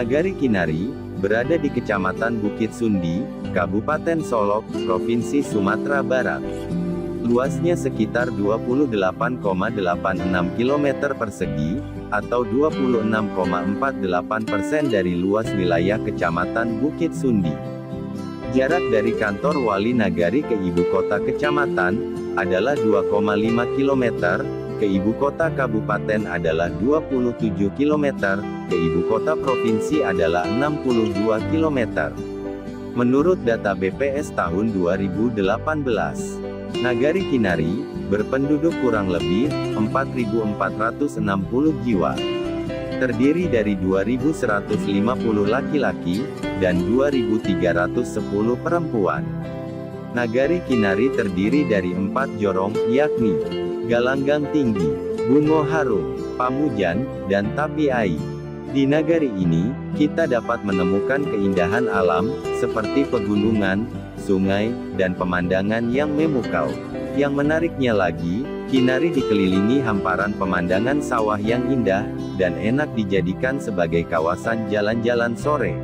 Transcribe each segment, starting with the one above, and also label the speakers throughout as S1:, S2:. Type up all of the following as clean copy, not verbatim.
S1: Nagari Kinari, berada di Kecamatan Bukit Sundi, Kabupaten Solok, Provinsi Sumatera Barat. Luasnya sekitar 28,86 km persegi, atau 26,48% dari luas wilayah Kecamatan Bukit Sundi. Jarak dari kantor Wali Nagari ke ibu kota kecamatan adalah 2,5 km, ke ibu kota kabupaten adalah 27 km, ke ibu kota provinsi adalah 62 km. Menurut data BPS tahun 2018, Nagari Kinari berpenduduk kurang lebih 4.460 jiwa. Terdiri dari 2.150 laki-laki dan 2.310 perempuan. Nagari Kinari terdiri dari 4 jorong, yakni Galanggang Tinggi, Bungo Harum, Pamujan, dan Tapi Ai. Di nagari ini, kita dapat menemukan keindahan alam, seperti pegunungan, sungai, dan pemandangan yang memukau. Yang menariknya lagi, Kinari dikelilingi hamparan pemandangan sawah yang indah, dan enak dijadikan sebagai kawasan jalan-jalan sore.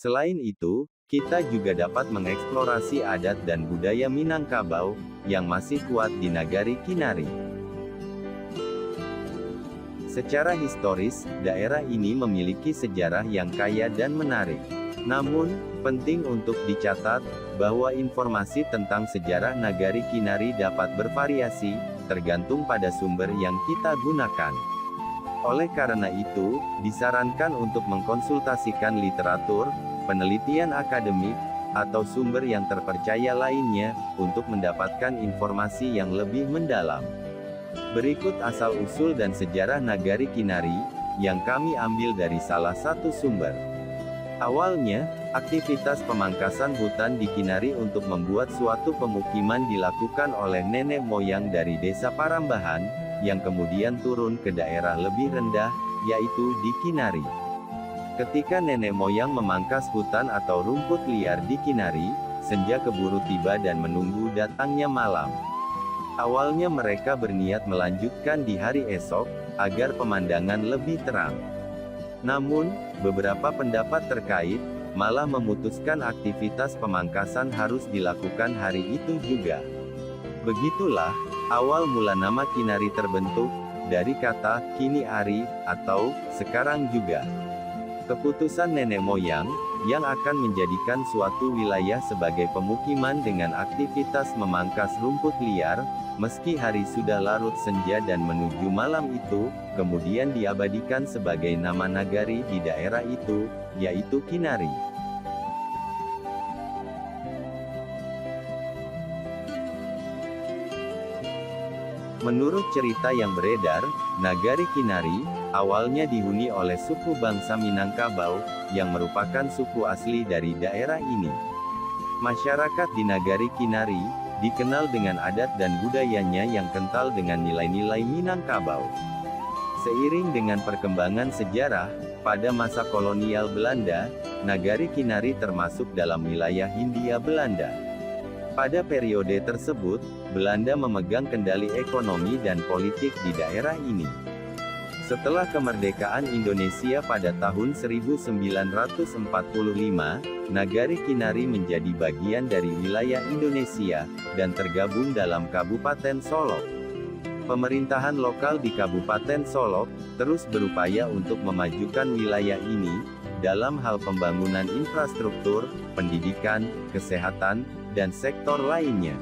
S1: Selain itu, kita juga dapat mengeksplorasi adat dan budaya Minangkabau, yang masih kuat di Nagari Kinari. Secara historis, daerah ini memiliki sejarah yang kaya dan menarik. Namun, penting untuk dicatat, bahwa informasi tentang sejarah Nagari Kinari dapat bervariasi, tergantung pada sumber yang kita gunakan. Oleh karena itu, disarankan untuk mengkonsultasikan literatur, penelitian akademik, atau sumber yang terpercaya lainnya, untuk mendapatkan informasi yang lebih mendalam. Berikut asal-usul dan sejarah Nagari Kinari, yang kami ambil dari salah satu sumber. Awalnya, aktivitas pemangkasan hutan di Kinari untuk membuat suatu pemukiman dilakukan oleh nenek moyang dari desa Parambahan, yang kemudian turun ke daerah lebih rendah, yaitu di Kinari. Ketika nenek moyang memangkas hutan atau rumput liar di Kinari, senja keburu tiba dan menunggu datangnya malam. Awalnya mereka berniat melanjutkan di hari esok, agar pemandangan lebih terang. Namun, beberapa pendapat terkait, malah memutuskan aktivitas pemangkasan harus dilakukan hari itu juga. Begitulah, awal mula nama Kinari terbentuk, dari kata, kini ari, atau, sekarang juga. Keputusan nenek moyang, yang akan menjadikan suatu wilayah sebagai pemukiman dengan aktivitas memangkas rumput liar, meski hari sudah larut senja dan menuju malam itu, kemudian diabadikan sebagai nama nagari di daerah itu, yaitu Kinari. Menurut cerita yang beredar, Nagari Kinari awalnya dihuni oleh suku bangsa Minangkabau, yang merupakan suku asli dari daerah ini. Masyarakat di Nagari Kinari, dikenal dengan adat dan budayanya yang kental dengan nilai-nilai Minangkabau. Seiring dengan perkembangan sejarah, pada masa kolonial Belanda, Nagari Kinari termasuk dalam wilayah Hindia Belanda. Pada periode tersebut, Belanda memegang kendali ekonomi dan politik di daerah ini. Setelah kemerdekaan Indonesia pada tahun 1945, Nagari Kinari menjadi bagian dari wilayah Indonesia, dan tergabung dalam Kabupaten Solok. Pemerintahan lokal di Kabupaten Solok, terus berupaya untuk memajukan wilayah ini, dalam hal pembangunan infrastruktur, pendidikan, kesehatan, dan sektor lainnya.